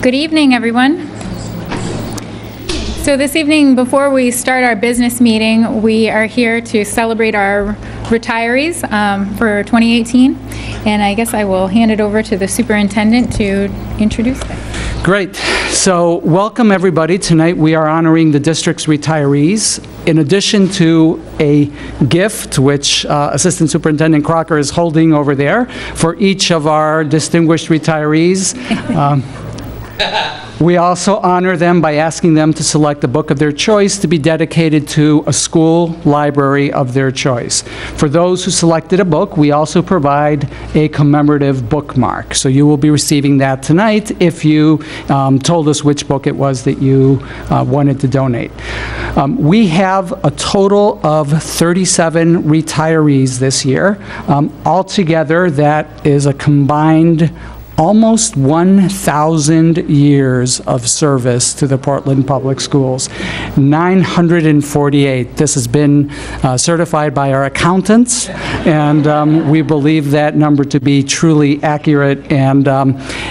Good evening, everyone. So this evening, before we start our business meeting, we are here to celebrate our retirees for 2018, and I guess I will hand it over to the superintendent to introduce them. Great. So welcome, everybody. Tonight we are honoring the district's retirees. In addition to a gift, which Assistant Superintendent Crocker is holding over there, for each of our distinguished retirees. We also honor them by asking them to select a book of their choice to be dedicated to a school library of their choice. For those who selected a book, we also provide a commemorative bookmark. So you will be receiving that tonight if you told us which book it was that you wanted to donate. We have a total of 37 retirees this year. Altogether, that is a combined almost 1,000 years of service to the Portland Public Schools. 948. This has been certified by our accountants, and we believe that number to be truly accurate, and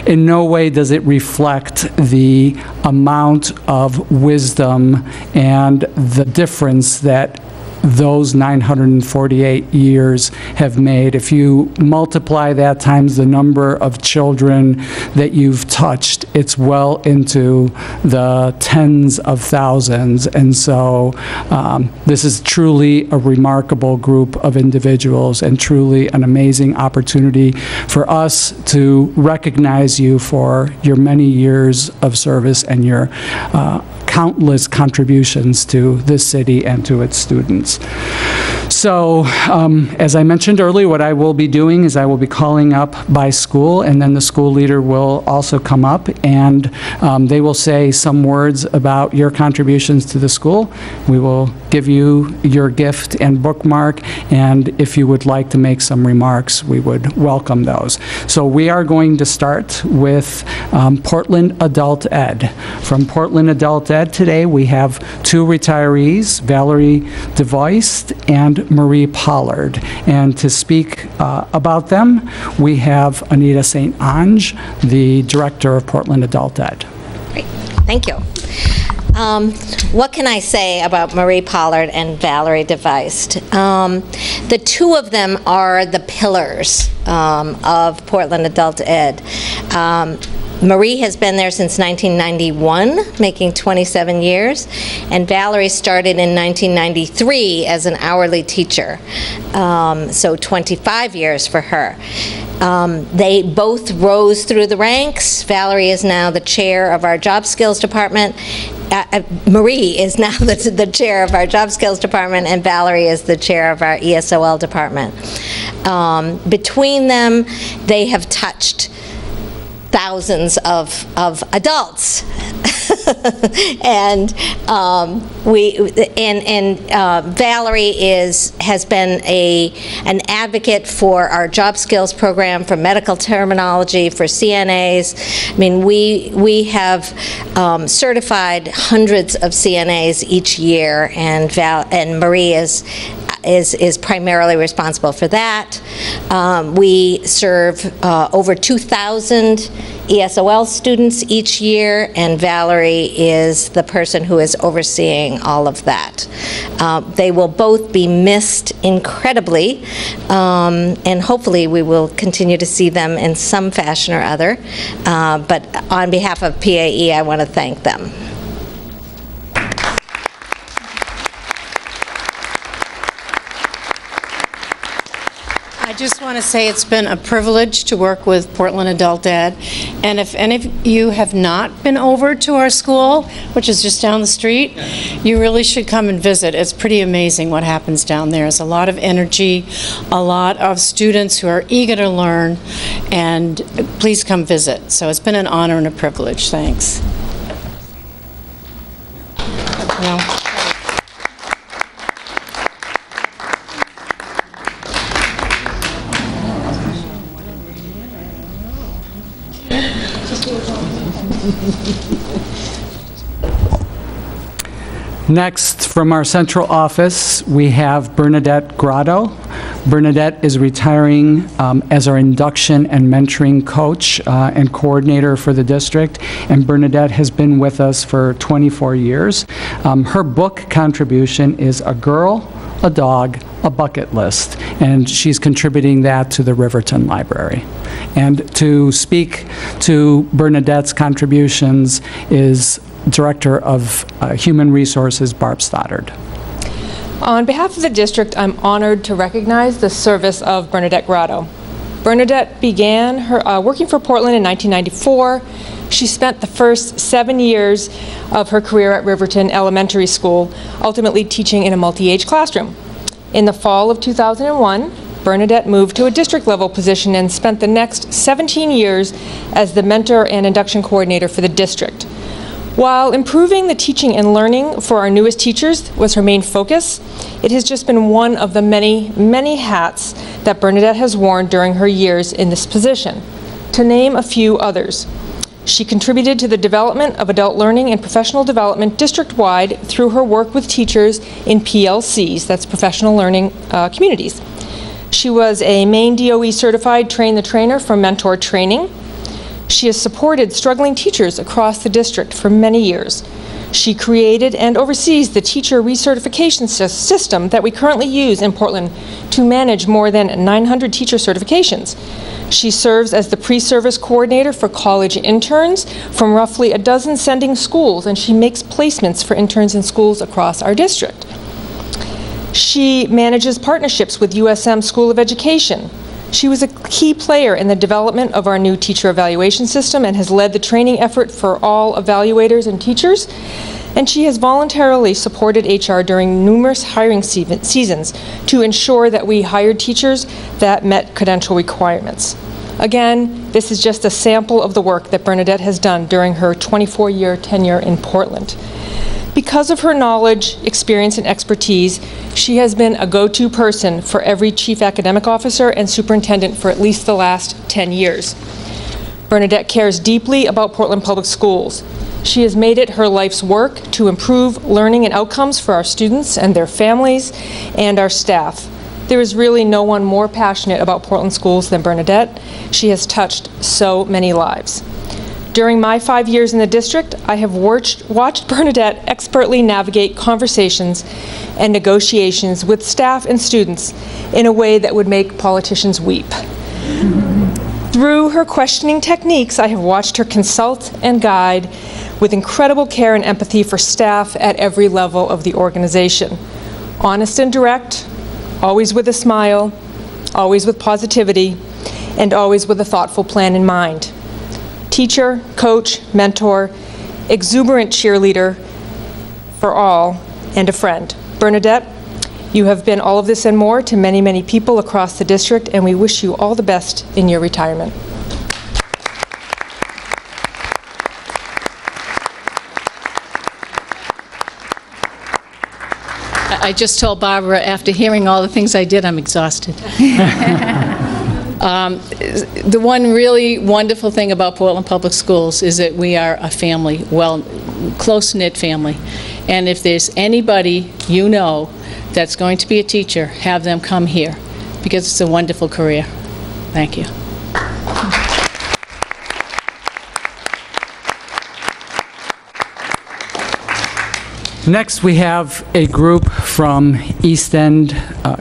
in no way does it reflect the amount of wisdom and the difference that those 948 years have made. If you multiply that times the number of children that you've touched, it's well into the tens of thousands. And so this is truly a remarkable group of individuals and truly an amazing opportunity for us to recognize you for your many years of service and your countless contributions to this city and to its students. So, as I mentioned earlier, what I will be doing is I will be calling up by school, and then the school leader will also come up, and they will say some words about your contributions to the school. We will give you your gift and bookmark, and if you would like to make some remarks, we would welcome those. So we are going to start with Portland Adult Ed. From Portland Adult Ed today, we have two retirees, Valerie DeVoist and Marie Pollard. And to speak about them, we have Anita St. Ange, the director of Portland Adult Ed. Great. Thank you. What can I say about Marie Pollard and Valerie DeVoist? The two of them are the pillars of Portland Adult Ed. Marie has been there since 1991, making 27 years, and Valerie started in 1993 as an hourly teacher, so 25 years for her. They both rose through the ranks. Valerie is now the chair of our Job Skills Department. Marie is now the chair of our Job Skills Department, and Valerie is the chair of our ESOL department. Between them, they have touched thousands of adults, and Valerie has been an advocate for our job skills program, for medical terminology, for CNAs. I mean, we have certified hundreds of CNAs each year, and Marie is primarily responsible for that. We serve over 2,000 ESOL students each year, and Valerie is the person who is overseeing all of that. They will both be missed incredibly, and hopefully we will continue to see them in some fashion or other. But on behalf of PAE, I want to thank them. I just want to say it's been a privilege to work with Portland Adult Ed, and if any of you have not been over to our school, which is just down the street, you really should come and visit. It's pretty amazing what happens down there. There's a lot of energy, a lot of students who are eager to learn, and please come visit. So it's been an honor and a privilege. Thanks. Well. Next, from our central office, we have Bernadette Grotto. Bernadette is retiring as our induction and mentoring coach and coordinator for the district, and Bernadette has been with us for 24 years. Her book contribution is A Girl, a Dog, a Bucket List, and she's contributing that to the Riverton Library. And to speak to Bernadette's contributions is Director of Human Resources, Barb Stoddard. On behalf of the district, I'm honored to recognize the service of Bernadette Grotto. Bernadette began her working for Portland in 1994. She spent the first 7 years of her career at Riverton Elementary School, ultimately teaching in a multi-age classroom. In the fall of 2001, Bernadette moved to a district-level position and spent the next 17 years as the mentor and induction coordinator for the district. While improving the teaching and learning for our newest teachers was her main focus, it has just been one of the many, many hats that Bernadette has worn during her years in this position. To name a few others, she contributed to the development of adult learning and professional development district-wide through her work with teachers in PLCs, that's professional learning communities. She was a Maine DOE certified Train the Trainer for mentor training. She has supported struggling teachers across the district for many years. She created and oversees the teacher recertification system that we currently use in Portland to manage more than 900 teacher certifications. She serves as the pre-service coordinator for college interns from roughly a dozen sending schools, and she makes placements for interns in schools across our district. She manages partnerships with USM School of Education. She was a key player in the development of our new teacher evaluation system and has led the training effort for all evaluators and teachers. And she has voluntarily supported HR during numerous hiring seasons to ensure that we hired teachers that met credential requirements. Again, this is just a sample of the work that Bernadette has done during her 24-year tenure in Portland. Because of her knowledge, experience, and expertise, she has been a go-to person for every chief academic officer and superintendent for at least the last 10 years. Bernadette cares deeply about Portland Public Schools. She has made it her life's work to improve learning and outcomes for our students and their families and our staff. There is really no one more passionate about Portland schools than Bernadette. She has touched so many lives. During my 5 years in the district, I have watched Bernadette expertly navigate conversations and negotiations with staff and students in a way that would make politicians weep. Through her questioning techniques, I have watched her consult and guide with incredible care and empathy for staff at every level of the organization. Honest and direct, always with a smile, always with positivity, and always with a thoughtful plan in mind. Teacher, coach, mentor, exuberant cheerleader for all, and a friend. Bernadette, you have been all of this and more to many, many people across the district, and we wish you all the best in your retirement. I just told Barbara, after hearing all the things I did, I'm exhausted. The one really wonderful thing about Portland Public Schools is that we are a family, well, close-knit family. And if there's anybody you know that's going to be a teacher, have them come here, because it's a wonderful career. Thank you. Next, we have a group from East End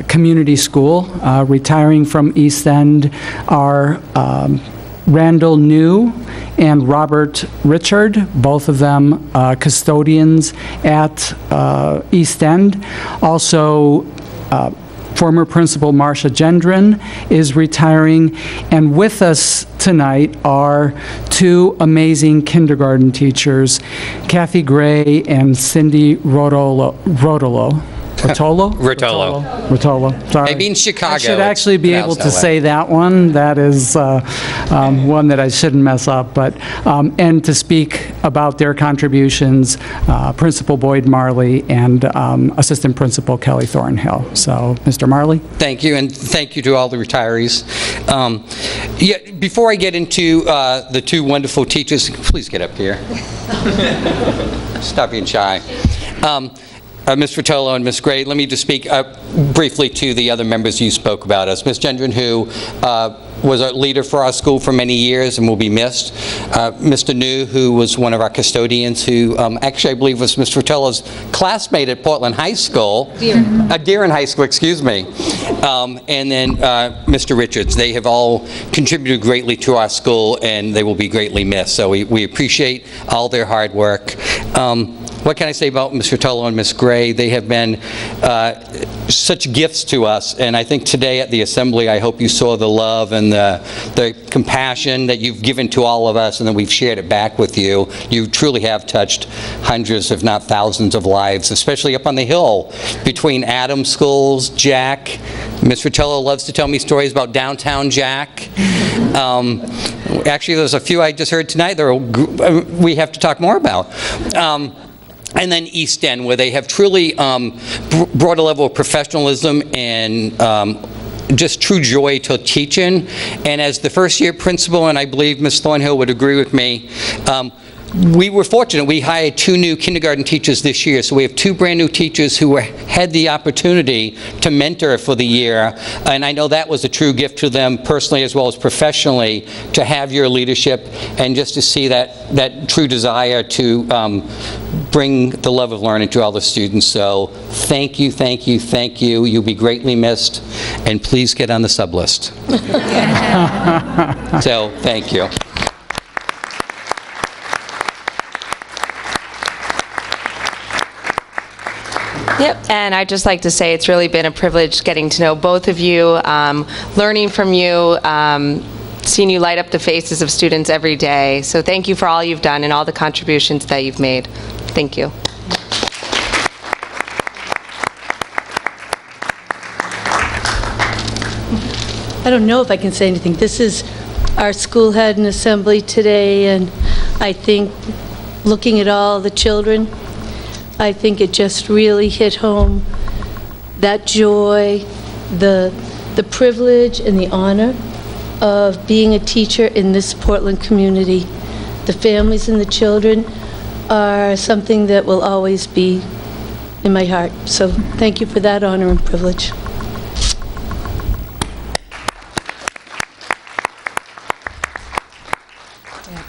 Community School. Retiring from East End are Randall New and Robert Richard, both of them custodians at East End. Also, former principal Marcia Gendron is retiring, and with us tonight are two amazing kindergarten teachers, Kathy Gray and Cindy Rotolo, sorry. Maybe in Chicago. I should actually be able to say that one. That is one that I shouldn't mess up. But and to speak about their contributions, Principal Boyd Marley and Assistant Principal Kelly Thornhill. So, Mr. Marley. Thank you, and thank you to all the retirees. Before I get into the two wonderful teachers, please get up here. Stop being shy. Ms. Fratello and Ms. Gray, let me just speak briefly to the other members you spoke about us. Ms. Gendron, who was a leader for our school for many years and will be missed. Mr. New, who was one of our custodians, who actually I believe was Ms. Fratello's classmate at Portland High School. Deering High School, excuse me. And then Mr. Richards. They have all contributed greatly to our school, and they will be greatly missed. So we appreciate all their hard work. What can I say about Ms. Fratello and Ms. Gray? They have been such gifts to us, and I think today at the Assembly, I hope you saw the love and the compassion that you've given to all of us, and then we've shared it back with you. You truly have touched hundreds, if not thousands, of lives, especially up on the Hill, between Adams Schools, Jack. Ms. Fratello loves to tell me stories about downtown Jack. Actually, there's a few I just heard tonight that we have to talk more about. And then East End, where they have truly brought a level of professionalism and just true joy to teaching. And as the first-year principal, and I believe Ms. Thornhill would agree with me, we were fortunate. We hired 2 new kindergarten teachers this year, so we have 2 brand new teachers who had the opportunity to mentor for the year, and I know that was a true gift to them personally as well as professionally, to have your leadership and just to see that true desire to bring the love of learning to all the students. So thank you, thank you, thank you. You'll be greatly missed, and please get on the sub list. So thank you. Yep, and I'd just like to say it's really been a privilege getting to know both of you, learning from you, seeing you light up the faces of students every day. So thank you for all you've done and all the contributions that you've made. Thank you. I don't know if I can say anything. This is, our school had an assembly today, and I think looking at all the children, I think it just really hit home that joy, the privilege and the honor of being a teacher in this Portland community. The families and the children are something that will always be in my heart. So thank you for that honor and privilege.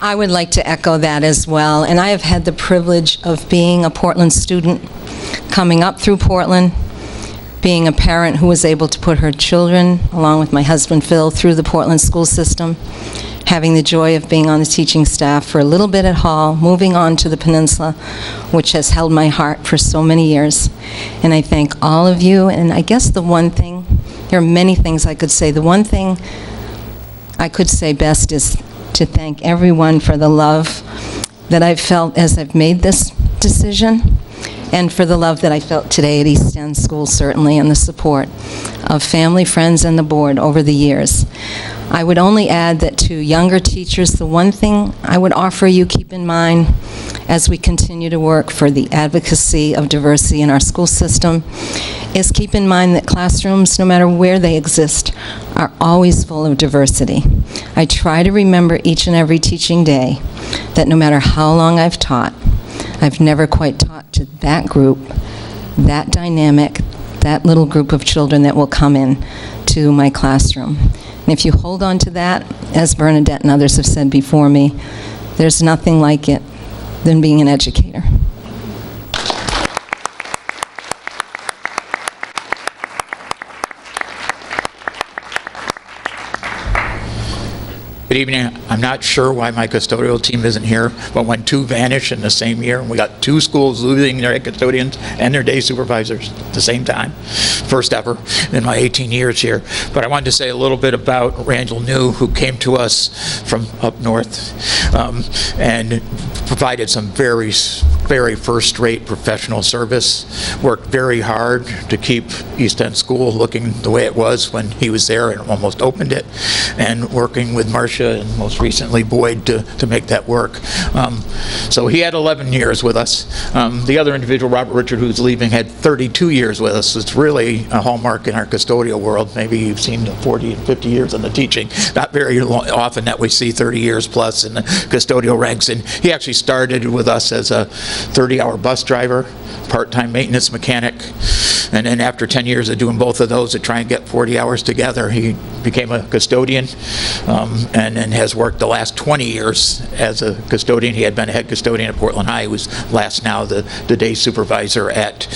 I would like to echo that as well. And I have had the privilege of being a Portland student, coming up through Portland, being a parent who was able to put her children, along with my husband Phil, through the Portland school system, having the joy of being on the teaching staff for a little bit at Hall, moving on to the Peninsula, which has held my heart for so many years. And I thank all of you. And I guess the one thing, there are many things I could say. The one thing I could say best is to thank everyone for the love that I've felt as I've made this decision, and for the love that I felt today at East End School, certainly, and the support of family, friends, and the board over the years. I would only add that to younger teachers, the one thing I would offer you keep in mind as we continue to work for the advocacy of diversity in our school system is keep in mind that classrooms, no matter where they exist, are always full of diversity. I try to remember each and every teaching day that no matter how long I've taught, I've never quite taught to that group, that dynamic, that little group of children that will come in to my classroom. And if you hold on to that, as Bernadette and others have said before me, there's nothing like it than being an educator. Good evening. I'm not sure why my custodial team isn't here, but when 2 vanished in the same year, and we got 2 schools losing their custodians and their day supervisors at the same time. First ever in my 18 years here. But I wanted to say a little bit about Randall New, who came to us from up north and provided some very first-rate professional service, worked very hard to keep East End School looking the way it was when he was there and almost opened it, and working with Marcia and most recently Boyd to make that work. So he had 11 years with us. The other individual, Robert Richard, who's leaving, had 32 years with us. It's really a hallmark in our custodial world. Maybe you've seen 40 and 50 years in the teaching. Not very often that we see 30 years plus in the custodial ranks, and he actually started with us as a 30-hour bus driver, part-time maintenance mechanic, and then after 10 years of doing both of those to try and get 40 hours together, he became a custodian, and then has worked the last 20 years as a custodian. He had been a head custodian at Portland High. He was last now the day supervisor at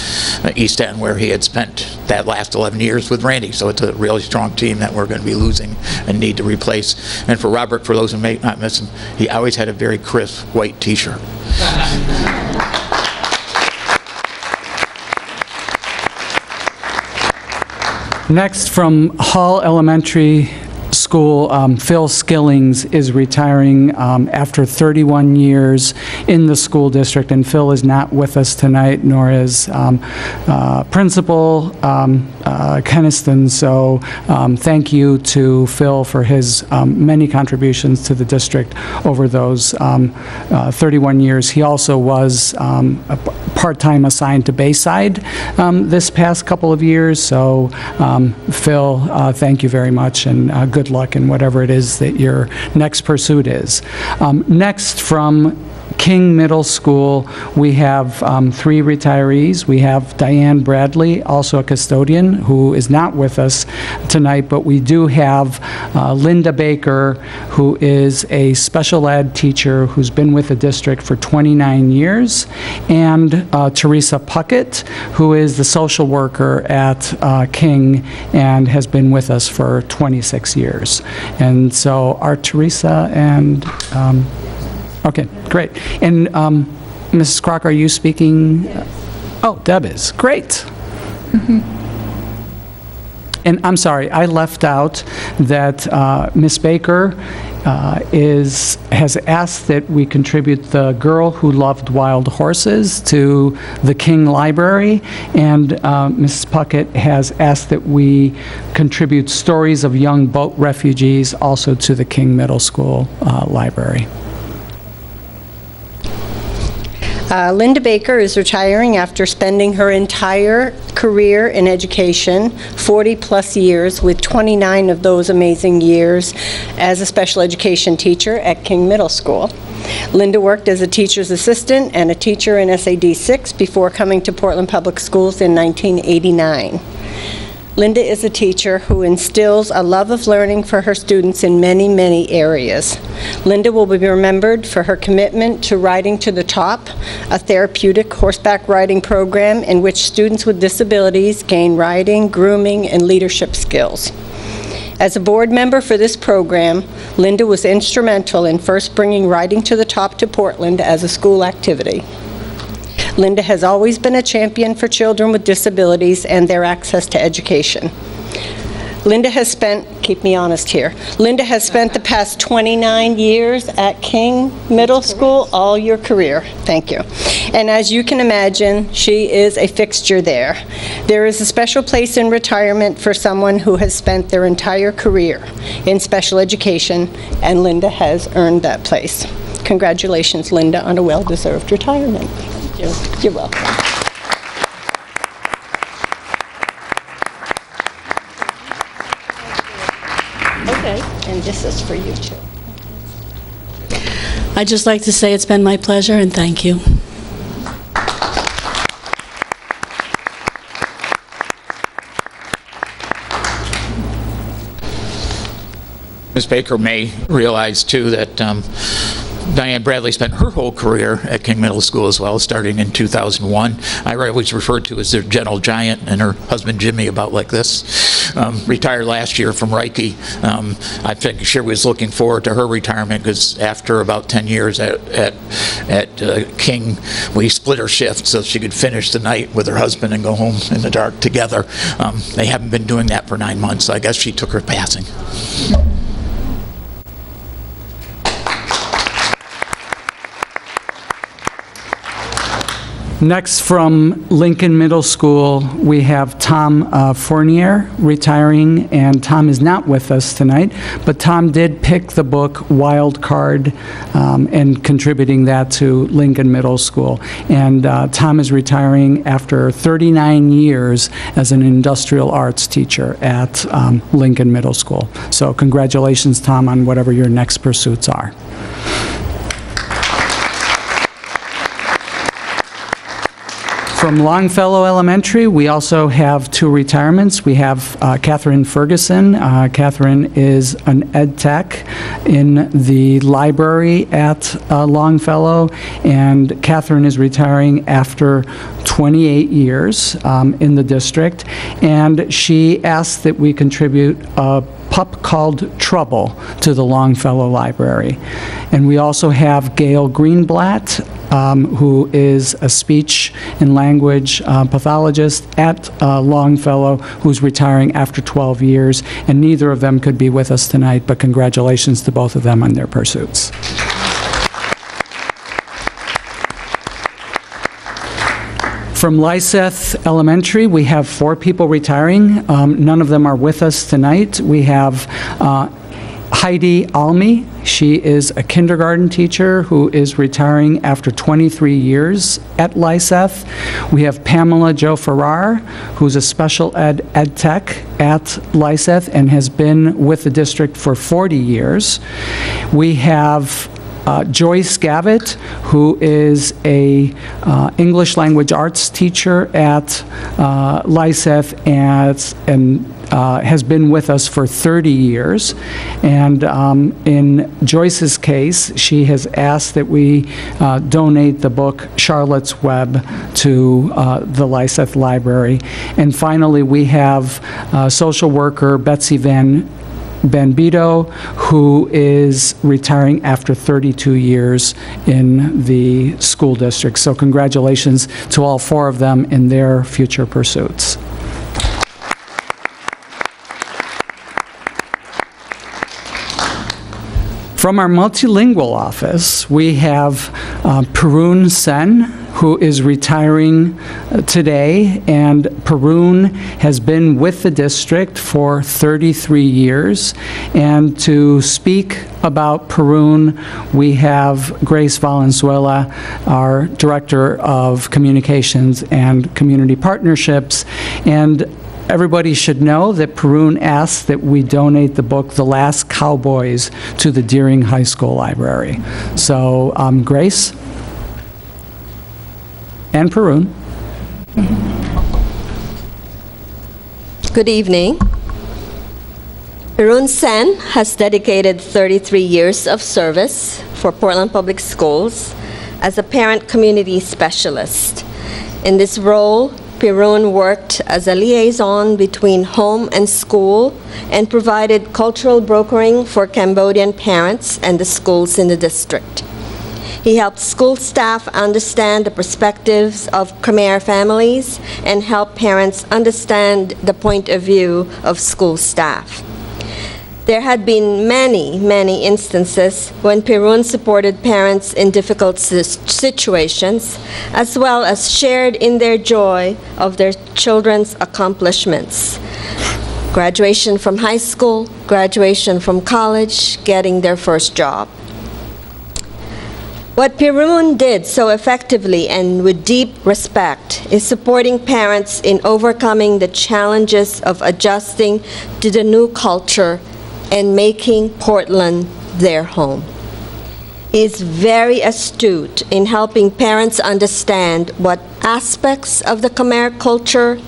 East End, where he had spent that last 11 years with Randy. So it's a really strong team that we're going to be losing and need to replace. And for Robert, for those who may not miss him, he always had a very crisp white t-shirt. Next, from Hall Elementary School, Phil Skillings is retiring after 31 years in the school district, and Phil is not with us tonight, nor is Principal Keniston. So thank you to Phil for his many contributions to the district over those 31 years. He also was part-time assigned to Bayside this past couple of years. So Phil, thank you very much, and good luck in whatever it is that your next pursuit is. Next, from King Middle School, we have 3 retirees. We have Diane Bradley, also a custodian, who is not with us tonight, but we do have Linda Baker, who is a special ed teacher who's been with the district for 29 years, and Teresa Puckett, who is the social worker at King and has been with us for 26 years. And so our Teresa and okay, great. And Mrs. Crock, are you speaking? Oh, Deb is. Great. And I'm sorry, I left out that Ms. Baker has asked that we contribute The Girl Who Loved Wild Horses to the King Library, and Mrs. Puckett has asked that we contribute Stories of Young Boat Refugees also to the King Middle School Library. Linda Baker is retiring after spending her entire career in education, 40-plus years, with 29 of those amazing years as a special education teacher at King Middle School. Linda worked as a teacher's assistant and a teacher in SAD 6 before coming to Portland Public Schools in 1989. Linda is a teacher who instills a love of learning for her students in many, many areas. Linda will be remembered for her commitment to Riding to the Top, a therapeutic horseback riding program in which students with disabilities gain riding, grooming, and leadership skills. As a board member for this program, Linda was instrumental in first bringing Riding to the Top to Portland as a school activity. Linda has always been a champion for children with disabilities and their access to education. Linda has spent, keep me honest here, Linda has spent the past 29 years at King Middle School, all your career. Thank you. And as you can imagine, she is a fixture there. There is a special place in retirement for someone who has spent their entire career in special education, and Linda has earned that place. Congratulations, Linda, on a well-deserved retirement. You're welcome. Okay, and this is for you too. I'd just like to say it's been my pleasure and thank you. Ms. Baker may realize, too, that Diane Bradley spent her whole career at King Middle School as well, starting in 2001. I always referred to as their gentle giant, and her husband Jimmy about like this. Retired last year from Reiki. I think she was looking forward to her retirement because after about 10 years at King, we split her shift so she could finish the night with her husband and go home in the dark together. They haven't been doing that for 9 months, so I guess she took her passing. Next, from Lincoln Middle School, we have Tom Fournier retiring, and Tom is not with us tonight, but Tom did pick the book Wild Card and contributing that to Lincoln Middle School. And Tom is retiring after 39 years as an industrial arts teacher at Lincoln Middle School. So congratulations, Tom, on whatever your next pursuits are. From Longfellow Elementary, we also have two retirements. We have Catherine Ferguson. Catherine is an ed tech in the library at Longfellow, and Catherine is retiring after 28 years in the district, and she asked that we contribute a pup called Trouble to the Longfellow Library. And we also have Gail Greenblatt, who is a speech and language pathologist at Longfellow, who's retiring after 12 years, and neither of them could be with us tonight, but congratulations to both of them on their pursuits. From Lyseth Elementary, we have 4 people retiring. None of them are with us tonight. We have Heidi Almy. She is a kindergarten teacher who is retiring after 23 years at Lyseth. We have Pamela Jo Farrar, who's a special ed tech at Lyseth and has been with the district for 40 years. We have Joyce Gavitt, who is a English language arts teacher at Lyseth and has been with us for 30 years. And in Joyce's case, she has asked that we donate the book Charlotte's Web to the Lyseth Library. And finally, we have social worker Betsy Van Bito, who is retiring after 32 years in the school district. So congratulations to all 4 of them in their future pursuits. From our multilingual office, we have Parun Sen, who is retiring today, and Parun has been with the district for 33 years. And to speak about Parun, we have Grace Valenzuela, our Director of Communications and Community Partnerships. And everybody should know that Parun asked that we donate the book The Last Cowboys to the Deering High School Library. So, Grace and Parun. Good evening. Parun Sen has dedicated 33 years of service for Portland Public Schools as a parent community specialist. In this role, Parun worked as a liaison between home and school and provided cultural brokering for Cambodian parents and the schools in the district. He helped school staff understand the perspectives of Khmer families and help parents understand the point of view of school staff. There had been many instances when Parun supported parents in difficult situations, as well as shared in their joy of their children's accomplishments. Graduation from high school, graduation from college, getting their first job. What Parun did so effectively and with deep respect is supporting parents in overcoming the challenges of adjusting to the new culture and making Portland their home. He is very astute in helping parents understand what aspects of the Khmer culture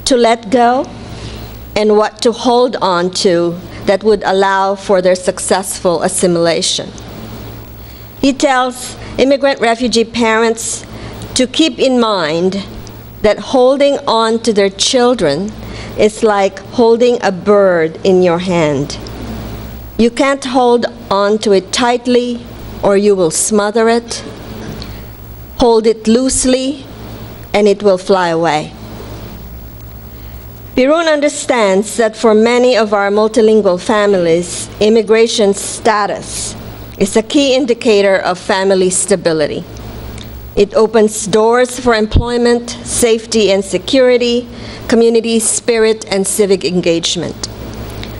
to let go and what to hold on to that would allow for their successful assimilation. He tells immigrant refugee parents to keep in mind that holding on to their children is like holding a bird in your hand. You can't hold on to it tightly or you will smother it. Hold it loosely and it will fly away. Parun understands that for many of our multilingual families, immigration status is a key indicator of family stability. It opens doors for employment, safety and security, community spirit, and civic engagement.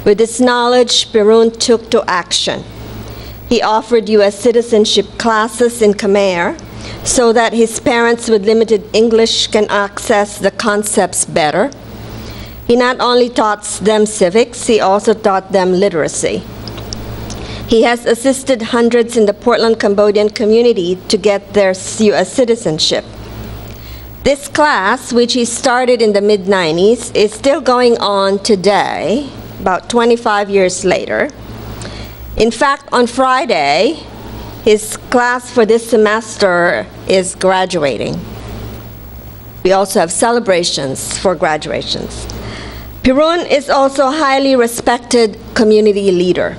With this knowledge, Parun took to action. He offered U.S. citizenship classes in Khmer so that his parents with limited English can access the concepts better. He not only taught them civics, he also taught them literacy. He has assisted hundreds in the Portland Cambodian community to get their U.S. citizenship. This class, which he started in the mid-90s, is still going on today, about 25 years later. In fact, on Friday, his class for this semester is graduating. We also have celebrations for graduations. Pirun is also a highly respected community leader.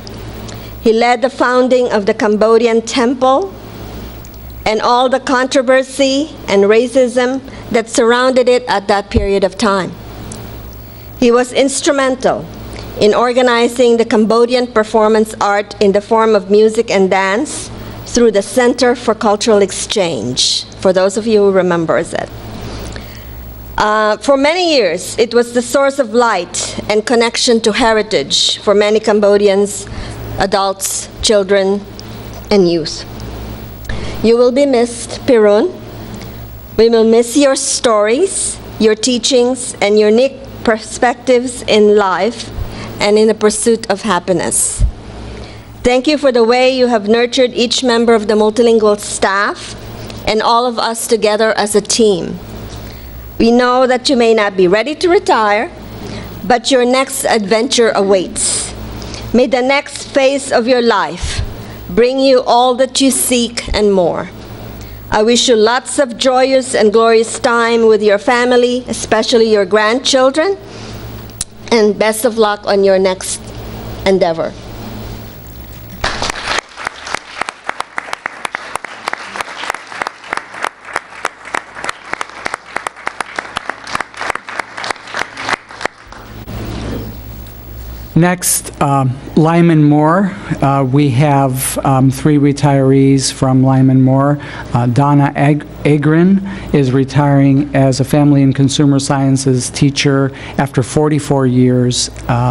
He led the founding of the Cambodian temple and all the controversy and racism that surrounded it at that period of time. He was instrumental in organizing the Cambodian performance art in the form of music and dance through the Center for Cultural Exchange, for those of you who remembers it. For many years, it was the source of light and connection to heritage for many Cambodians, adults, children, and youth. You will be missed, Pirun. We will miss your stories, your teachings, and your unique perspectives in life and in the pursuit of happiness. Thank you for the way you have nurtured each member of the multilingual staff and all of us together as a team. We know that you may not be ready to retire, but your next adventure awaits. May the next phase of your life bring you all that you seek and more. I wish you lots of joyous and glorious time with your family, especially your grandchildren, and best of luck on your next endeavor. Next, Lyman Moore. We have 3 retirees from Lyman Moore. Donna Agrin is retiring as a family and consumer sciences teacher after 44 years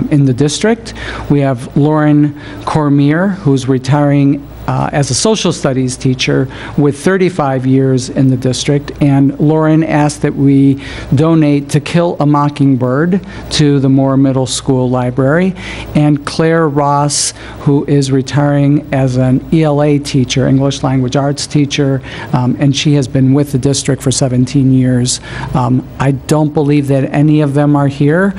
in the district. We have Lauren Cormier, who's retiring as a social studies teacher with 35 years in the district. And Lauren asked that we donate To Kill a Mockingbird to the Moore Middle School Library. And Claire Ross, who is retiring as an ELA teacher, English Language Arts teacher, and she has been with the district for 17 years. I don't believe that any of them are here.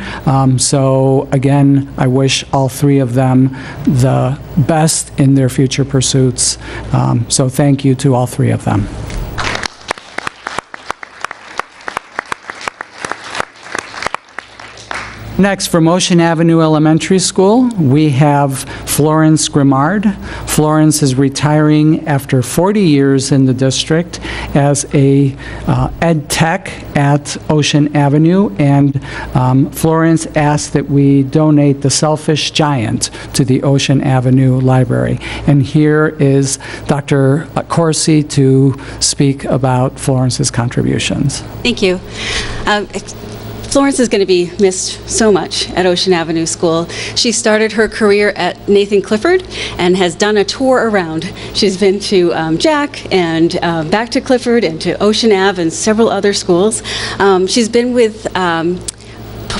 So again, I wish all 3 of them the best in their future pursuits. So thank you to all 3 of them. Next, from Ocean Avenue Elementary School, we have Florence Grimard. Florence is retiring after 40 years in the district as a ed tech at Ocean Avenue, and Florence asked that we donate The Selfish Giant to the Ocean Avenue Library. And here is Dr. Corsi to speak about Florence's contributions. Thank you. Florence is going to be missed so much at Ocean Avenue School. She started her career at Nathan Clifford and has done a tour around. She's been to Jack and back to Clifford and to Ocean Ave and several other schools. She's been with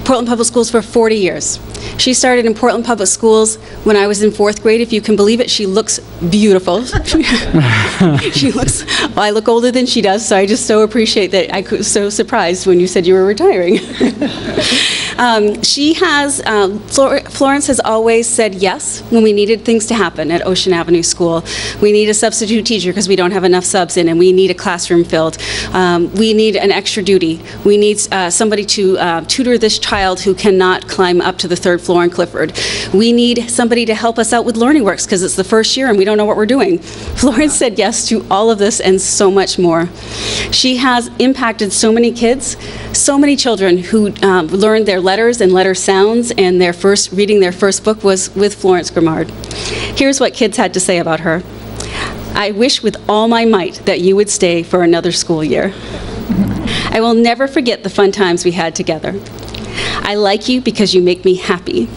Portland Public Schools for 40 years. She started in Portland Public Schools when I was in 4th grade. If you can believe it, she looks beautiful. She looks, well, I look older than she does, so I just so appreciate that. I was so surprised when you said you were retiring. Florence has always said yes when we needed things to happen at Ocean Avenue School. We need a substitute teacher because we don't have enough subs in, and we need a classroom filled. We need an extra duty. We need somebody to tutor this child who cannot climb up to the 3rd floor in Clifford. We need somebody to help us out with Learning Works because it's the first year and we don't know what we're doing. Florence said yes to all of this and so much more. She has impacted so many kids, so many children who learned their letters and letter sounds, and reading their first book was with Florence Grimard. Here's what kids had to say about her. I wish with all my might that you would stay for another school year. I will never forget the fun times we had together. I like you because you make me happy.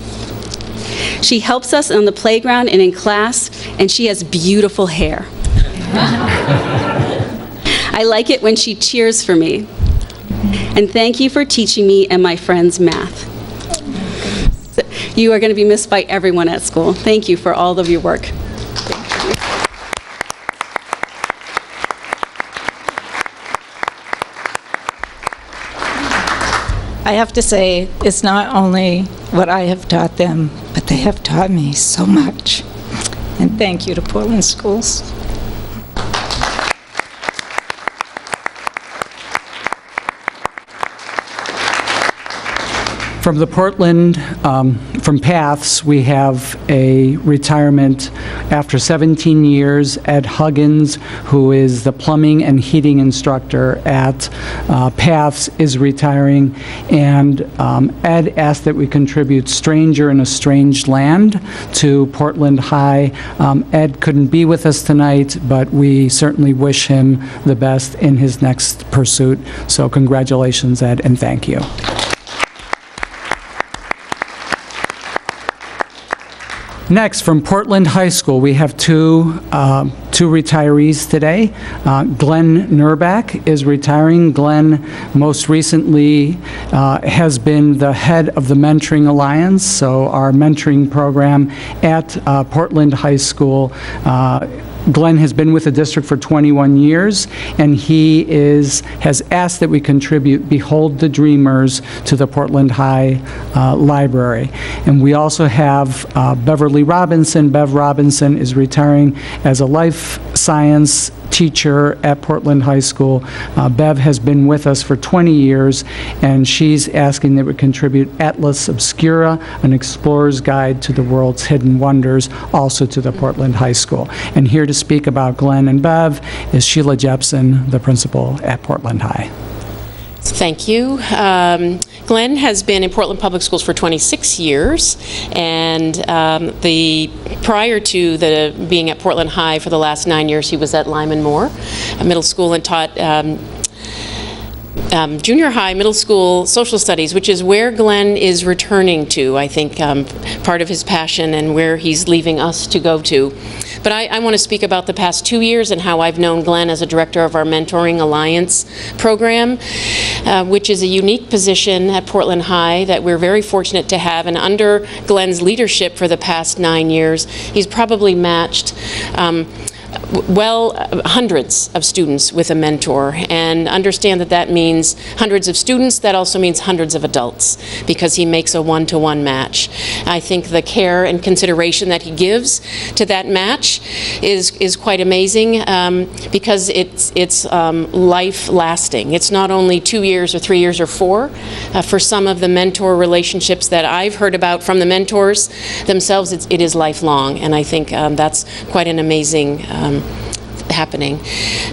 She helps us on the playground and in class, and she has beautiful hair. I like it when she cheers for me. And thank you for teaching me and my friends math. You are going to be missed by everyone at school. Thank you for all of your work. I have to say, it's not only what I have taught them, but they have taught me so much. And thank you to Portland Schools. From the Portland, from Paths, we have a retirement after 17 years. Ed Huggins, who is the plumbing and heating instructor at Paths, is retiring. And Ed asked that we contribute Stranger in a Strange Land to Portland High. Ed couldn't be with us tonight, but we certainly wish him the best in his next pursuit. So congratulations, Ed, and thank you. Next, from Portland High School, we have two retirees today. Glenn Nurbach is retiring. Glenn most recently has been the head of the Mentoring Alliance, so our mentoring program at Portland High School. Glenn has been with the district for 21 years, and he has asked that we contribute Behold the Dreamers to the Portland High Library. And we also have Beverly Robinson. Bev Robinson is retiring as a life science teacher at Portland High School. Bev has been with us for 20 years, and she's asking that we contribute Atlas Obscura, an explorer's guide to the world's hidden wonders, also to the Portland High School. And here to speak about Glenn and Bev is Sheila Jepson, the principal at Portland High. Thank you. Glenn has been in Portland Public Schools for 26 years, and prior to being at Portland High for the last 9 years, he was at Lyman Moore Middle School and taught junior high, middle school social studies, which is where Glenn is returning to, I think, part of his passion and where he's leaving us to go to. But I want to speak about the past 2 years and how I've known Glenn as a director of our Mentoring Alliance program, which is a unique position at Portland High that we're very fortunate to have. And under Glenn's leadership for the past 9 years, he's probably matched hundreds of students with a mentor, and understand that that means hundreds of students. That also means hundreds of adults, because he makes a one-to-one match. I think the care and consideration that he gives to that match is quite amazing, because it's life-lasting. It's not only 2 years or 3 years or 4. For some of the mentor relationships that I've heard about from the mentors themselves, it is lifelong, and I think that's quite an amazing happening.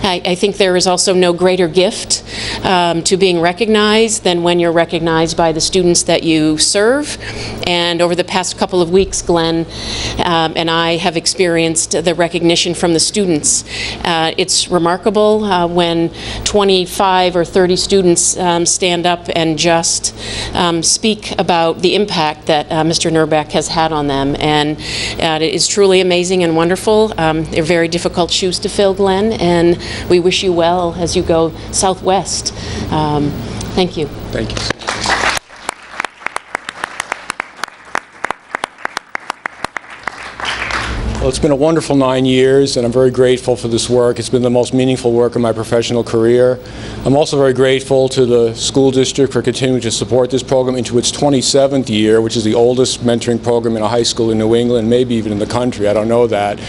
I think there is also no greater gift to being recognized than when you're recognized by the students that you serve. And over the past couple of weeks, Glenn and I have experienced the recognition from the students. It's remarkable when 25 or 30 students stand up and just speak about the impact that Mr. Nurbach has had on them. And it is truly amazing and wonderful. They're very difficult shoes to fill, Glenn, and we wish you well as you go southwest. Thank you. Thank you. Well, it's been a wonderful 9 years, and I'm very grateful for this work. It's been the most meaningful work of my professional career. I'm also very grateful to the school district for continuing to support this program into its 27th year, which is the oldest mentoring program in a high school in New England, maybe even in the country. I don't know that.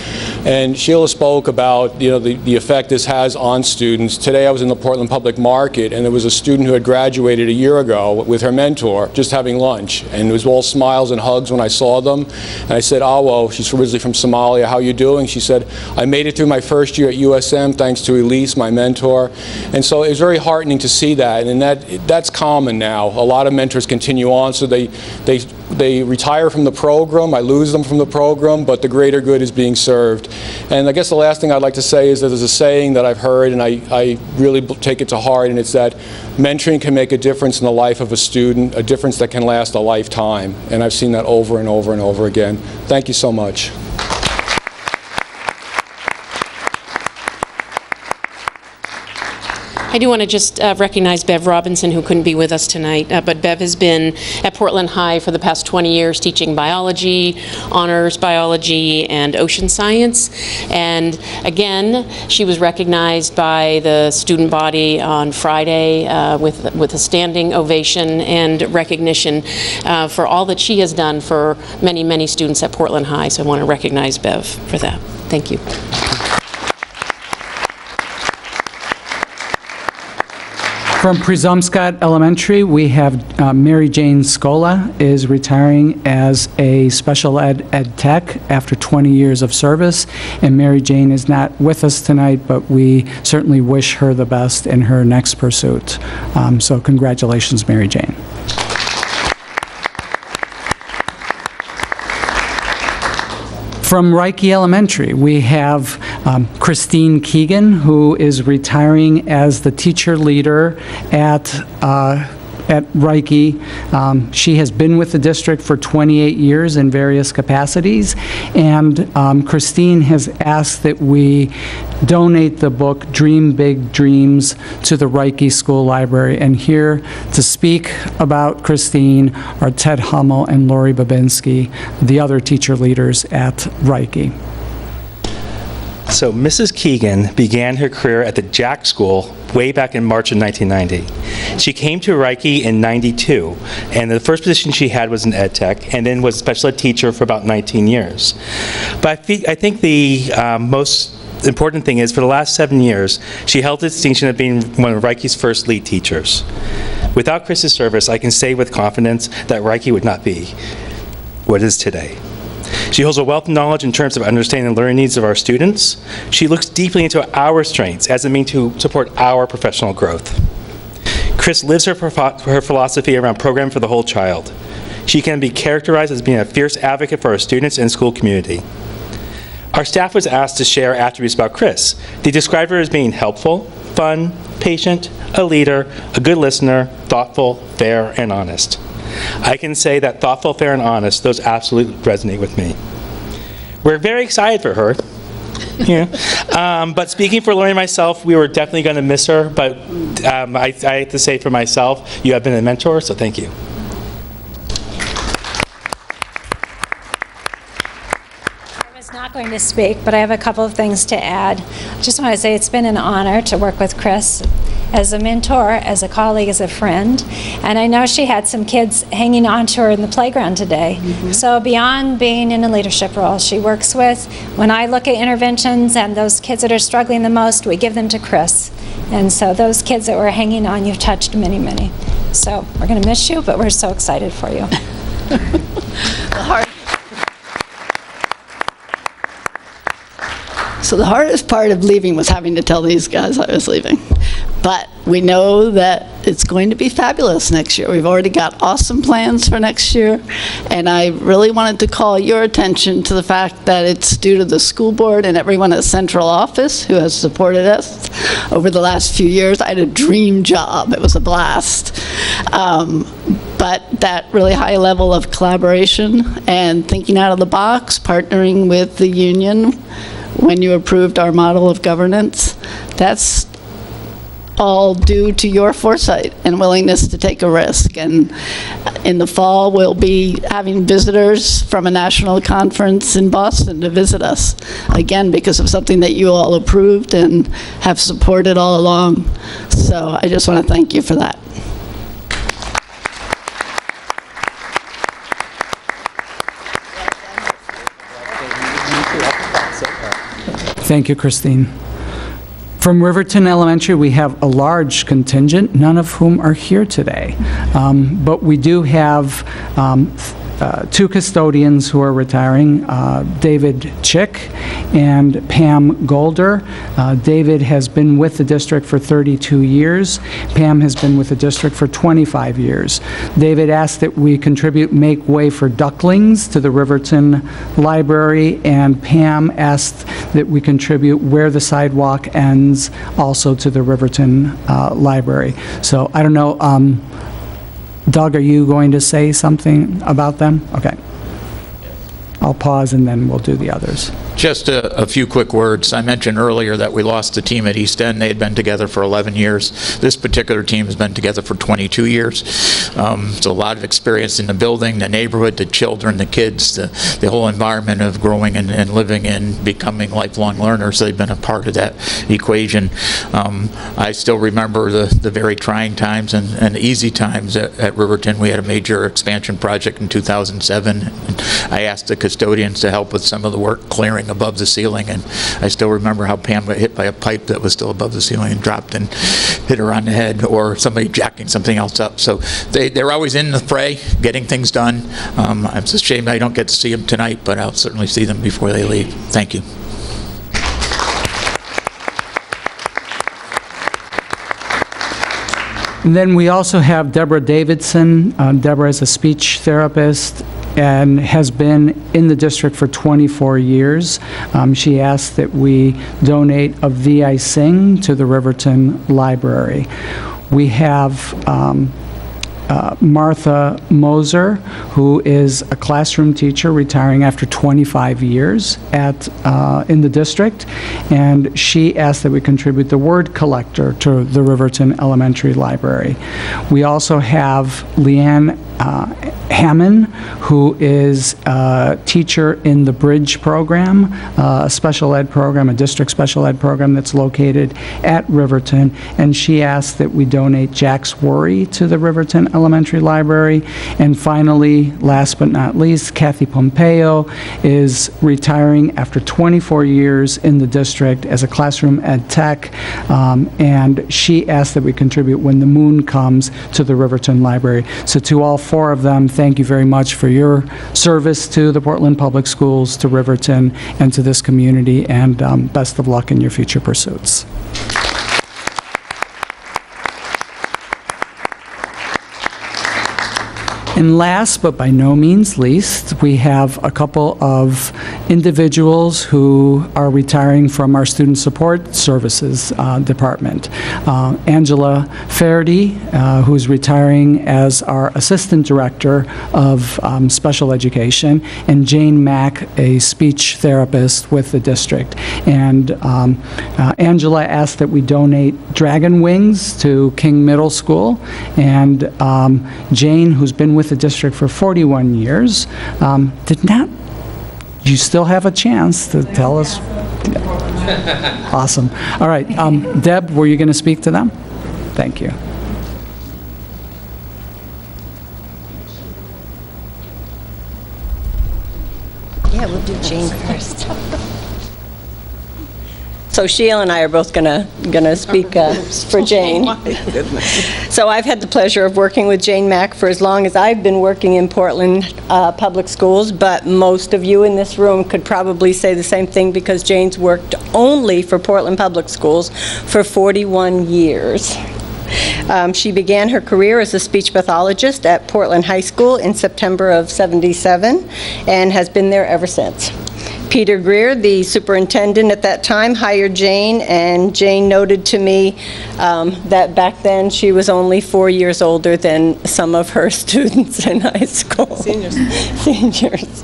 And Sheila spoke about, the effect this has on students. Today I was in the Portland Public Market, and there was a student who had graduated a year ago with her mentor, just having lunch, and it was all smiles and hugs when I saw them. And I said, Awo, she's originally from Somalia, how are you doing? She said, I made it through my first year at USM thanks to Elise, my mentor. And so it was very heartening to see that, and that's common now. A lot of mentors continue on, so they retire from the program. I lose them from the program, but the greater good is being served. And I guess the last thing I'd like to say is that there's a saying that I've heard, and I really take it to heart, and it's that mentoring can make a difference in the life of a student, a difference that can last a lifetime. And I've seen that over and over and over again. Thank you so much. I do want to just recognize Bev Robinson, who couldn't be with us tonight, but Bev has been at Portland High for the past 20 years teaching biology, honors biology, and ocean science. And again, she was recognized by the student body on Friday with a standing ovation and recognition for all that she has done for many, many students at Portland High. So I want to recognize Bev for that. Thank you. From Presumpscot Elementary, we have Mary Jane Scola is retiring as a special ed tech after 20 years of service. And Mary Jane is not with us tonight, but we certainly wish her the best in her next pursuit. So congratulations, Mary Jane. From Reiki Elementary, we have Christine Keegan, who is retiring as the teacher leader at Reiki. She has been with the district for 28 years in various capacities, and Christine has asked that we donate the book Dream Big Dreams to the Reiki School Library. And here to speak about Christine are Ted Hummel and Lori Babinski, the other teacher leaders at Reiki. So Mrs. Keegan began her career at the Jack School way back in March of 1990. She came to Reiki in 92, and the first position she had was an ed tech, and then was a special ed teacher for about 19 years. But I think the most important thing is for the last 7 years, she held the distinction of being one of Reiki's first lead teachers. Without Chris's service, I can say with confidence that Reiki would not be what it is today. She holds a wealth of knowledge in terms of understanding the learning needs of our students. She looks deeply into our strengths as a means to support our professional growth. Chris lives her philosophy around programming for the whole child. She can be characterized as being a fierce advocate for our students and school community. Our staff was asked to share attributes about Chris. They described her as being helpful, fun, patient, a leader, a good listener, thoughtful, fair, and honest. I can say that thoughtful, fair, and honest, those absolutely resonate with me. We're very excited for her. But speaking for Lori and myself, we were definitely going to miss her, but I have to say for myself, you have been a mentor, so thank you. I was not going to speak, but I have a couple of things to add. I just want to say it's been an honor to work with Chris as a mentor, as a colleague, as a friend. And I know she had some kids hanging on to her in the playground today. Mm-hmm. So beyond being in a leadership role, she works with, when I look at interventions and those kids that are struggling the most, we give them to Chris. And so those kids that were hanging on, you've touched many, many. So we're going to miss you, but we're so excited for you. So the hardest part of leaving was having to tell these guys I was leaving. But we know that it's going to be fabulous next year. We've already got awesome plans for next year. And I really wanted to call your attention to the fact that it's due to the school board and everyone at central office who has supported us over the last few years. I had a dream job. It was a blast. But that really high level of collaboration and thinking out of the box, partnering with the union when you approved our model of governance, that's all due to your foresight and willingness to take a risk. And in the fall, we'll be having visitors from a national conference in Boston to visit us, again, because of something that you all approved and have supported all along. So I just want to thank you for that. Thank you, Christine. From Riverton Elementary, we have a large contingent, none of whom are here today. But we do have two custodians who are retiring, David Chick and Pam Golder. David has been with the district for 32 years. Pam has been with the district for 25 years. David asked that we contribute Make Way for Ducklings to the Riverton Library, and Pam asked that we contribute Where the Sidewalk Ends also to the Riverton Library. So I don't know, Doug, are you going to say something about them? Okay. I'll pause and then we'll do the others. Just a few quick words. I mentioned earlier that we lost the team at East End. They had been together for 11 years. This particular team has been together for 22 years. So a lot of experience in the building, the neighborhood, the children, the kids, the whole environment of growing and living and becoming lifelong learners. They've been a part of that equation. I still remember the very trying times and easy times at Riverton. We had a major expansion project in 2007. And I asked the custodians to help with some of the work clearing above the ceiling, and I still remember how Pam got hit by a pipe that was still above the ceiling and dropped and hit her on the head, or somebody jacking something else up. So they're always in the fray, getting things done. It's a shame I don't get to see them tonight, but I'll certainly see them before they leave. Thank you. And then we also have Deborah Davidson. Deborah is a speech therapist and has been in the district for 24 years. She asked that we donate a VI Sing to the Riverton Library. We have Martha Moser, who is a classroom teacher retiring after 25 years in the district, and she asked that we contribute the word collector to the Riverton Elementary Library. We also have Leanne Hammond, who is a teacher in the Bridge program, a special ed program, a district special ed program that's located at Riverton, and she asked that we donate Jack's Worry to the Riverton Elementary Library. And finally, last but not least, Kathy Pompeo is retiring after 24 years in the district as a classroom ed tech, and she asked that we contribute When the Moon Comes to the Riverton Library. So to all four of them, thank you very much for your service to the Portland Public Schools, to Riverton, and to this community, and best of luck in your future pursuits. And last, but by no means least, we have a couple of individuals who are retiring from our Student Support Services Department. Angela Faherty, who's retiring as our Assistant Director of Special Education, and Jane Mack, a speech therapist with the district. And Angela asked that we donate Dragon Wings to King Middle School, and Jane, who's been with the district for 41 years, did not. You still have a chance to tell us. Awesome. All right. Deb, were you going to speak to them? Thank you. Yeah, we'll do Jane first. So Sheila and I are both gonna speak for Jane. Oh my goodness. So I've had the pleasure of working with Jane Mack for as long as I've been working in Portland Public Schools, but most of you in this room could probably say the same thing, because Jane's worked only for Portland Public Schools for 41 years. She began her career as a speech pathologist at Portland High School in September of '77 and has been there ever since. Peter Greer, the superintendent at that time, hired Jane, and Jane noted to me that back then she was only 4 years older than some of her students in high school. Seniors. Seniors.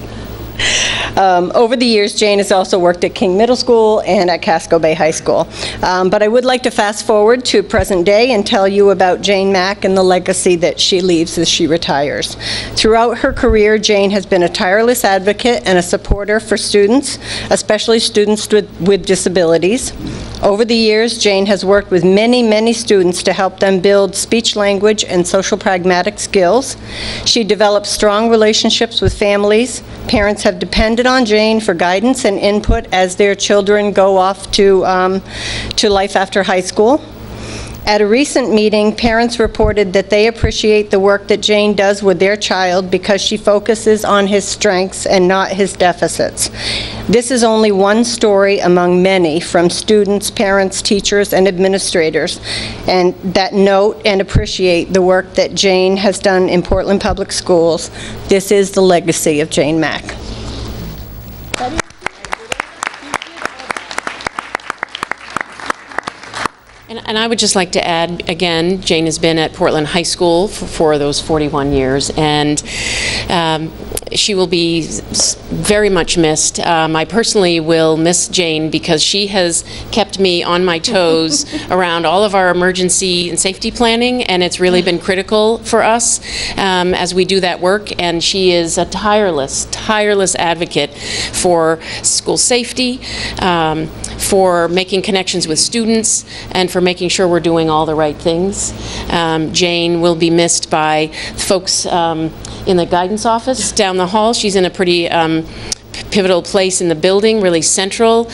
Over the years, Jane has also worked at King Middle School and at Casco Bay High School. But I would like to fast forward to present day and tell you about Jane Mack and the legacy that she leaves as she retires. Throughout her career, Jane has been a tireless advocate and a supporter for students, especially students with disabilities. Over the years, Jane has worked with many, many students to help them build speech language and social pragmatic skills. She developed strong relationships with families. Parents have depended on Jane for guidance and input as their children go off to life after high school. At a recent meeting, parents reported that they appreciate the work that Jane does with their child because she focuses on his strengths and not his deficits. This is only one story among many from students, parents, teachers, and administrators, and that note and appreciate the work that Jane has done in Portland Public Schools. This is the legacy of Jane Mack. And I would just like to add, again, Jane has been at Portland High School for those 41 years, and She will be very much missed. I personally will miss Jane because she has kept me on my toes around all of our emergency and safety planning, and it's really been critical for us as we do that work. And she is a tireless advocate for school safety, for making connections with students, and for making sure we're doing all the right things. Jane will be missed by folks in the guidance office down the hall. She's in a pretty pivotal place in the building, really central.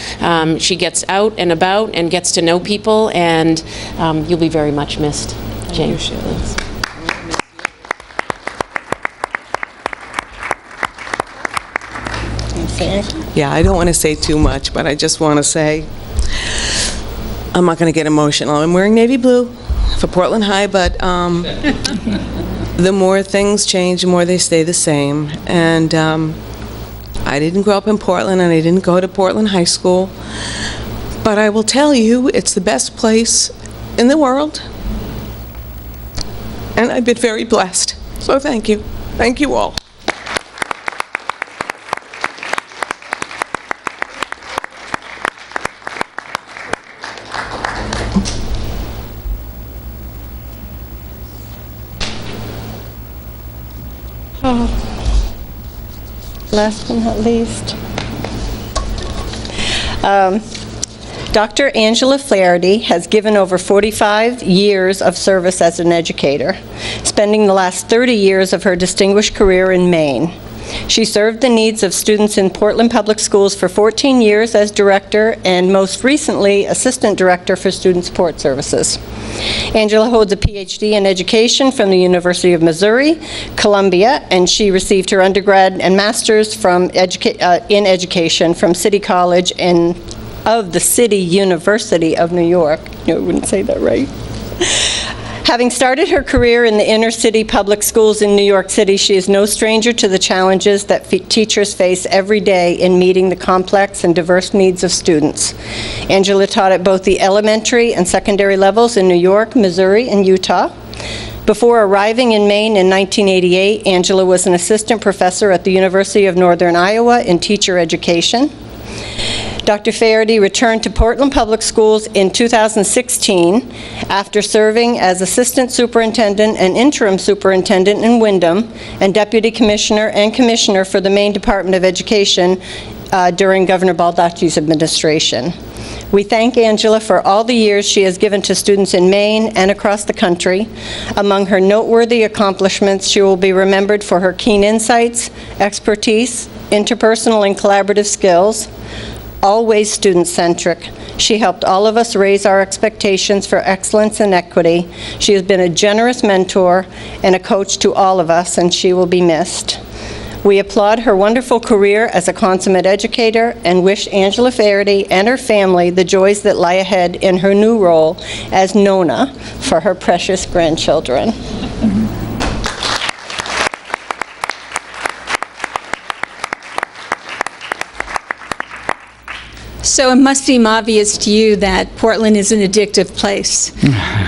She gets out and about and gets to know people, and you'll be very much missed, Jane. Thanks. Yeah, I don't want to say too much, but I just want to say, I'm not going to get emotional. I'm wearing navy blue for Portland High, but the more things change, the more they stay the same. And I didn't grow up in Portland, and I didn't go to Portland High School, but I will tell you, it's the best place in the world, and I've been very blessed. So thank you. Thank you all. Last but not least, Dr. Angela Flaherty has given over 45 years of service as an educator, spending the last 30 years of her distinguished career in Maine. She served the needs of students in Portland Public Schools for 14 years as director and most recently assistant director for Student Support Services. Angela holds a PhD in education from the University of Missouri, Columbia, and she received her undergrad and master's in education from City College of the City University of New York. I wouldn't say that right. Having started her career in the inner city public schools in New York City, she is no stranger to the challenges that teachers face every day in meeting the complex and diverse needs of students. Angela taught at both the elementary and secondary levels in New York, Missouri, and Utah. Before arriving in Maine in 1988, Angela was an assistant professor at the University of Northern Iowa in teacher education. Dr. Flaherty returned to Portland Public Schools in 2016 after serving as Assistant Superintendent and Interim Superintendent in Windham and Deputy Commissioner and Commissioner for the Maine Department of Education during Governor Baldacci's administration. We thank Angela for all the years she has given to students in Maine and across the country. Among her noteworthy accomplishments, she will be remembered for her keen insights, expertise, interpersonal and collaborative skills, always student-centric. She helped all of us raise our expectations for excellence and equity. She has been a generous mentor and a coach to all of us, and she will be missed. We applaud her wonderful career as a consummate educator and wish Angela Flaherty and her family the joys that lie ahead in her new role as Nona for her precious grandchildren. So it must seem obvious to you that Portland is an addictive place.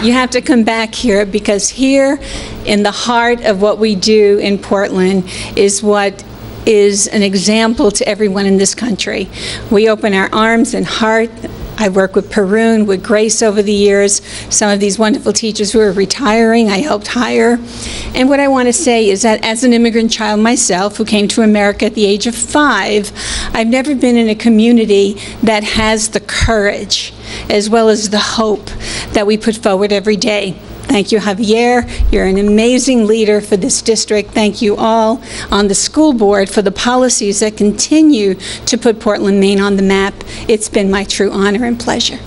You have to come back here because here, in the heart of what we do in Portland, is what is an example to everyone in this country. We open our arms and heart. I work with Perun, with Grace over the years, some of these wonderful teachers who are retiring, I helped hire. And what I want to say is that as an immigrant child myself, who came to America at the age of 5, I've never been in a community that has the courage as well as the hope that we put forward every day. Thank you, Javier. You're an amazing leader for this district. Thank you all on the school board for the policies that continue to put Portland, Maine on the map. It's been my true honor and pleasure.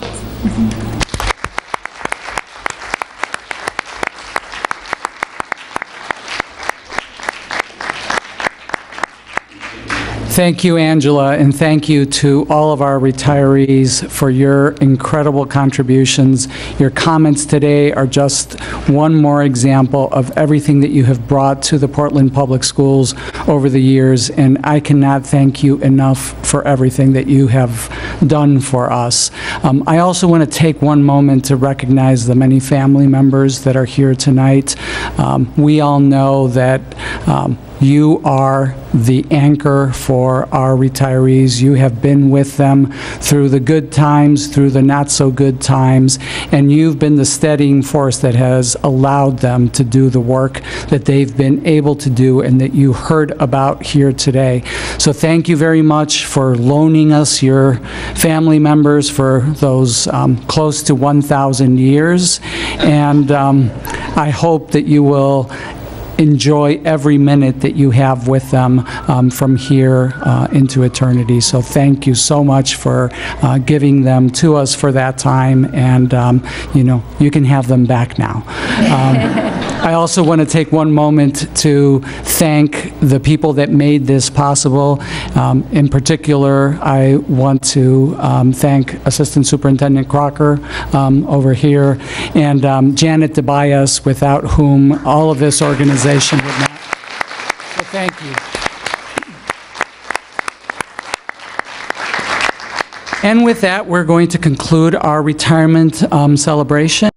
Thank you, Angela, and thank you to all of our retirees for your incredible contributions. Your comments today are just one more example of everything that you have brought to the Portland Public Schools over the years, and I cannot thank you enough for everything that you have done for us. I also want to take one moment to recognize the many family members that are here tonight. We all know that you are the anchor for our retirees. You have been with them through the good times, through the not-so-good times, and you've been the steadying force that has allowed them to do the work that they've been able to do and that you heard about here today. So thank you very much for loaning us your family members for those close to 1,000 years, and I hope that you will enjoy every minute that you have with them from here into eternity. So thank you so much for giving them to us for that time, and you can have them back now. I also want to take one moment to thank the people that made this possible. In particular, I want to thank Assistant Superintendent Crocker over here, and Janet DeBias, without whom all of this organization would not. So thank you. And with that, we're going to conclude our retirement celebration.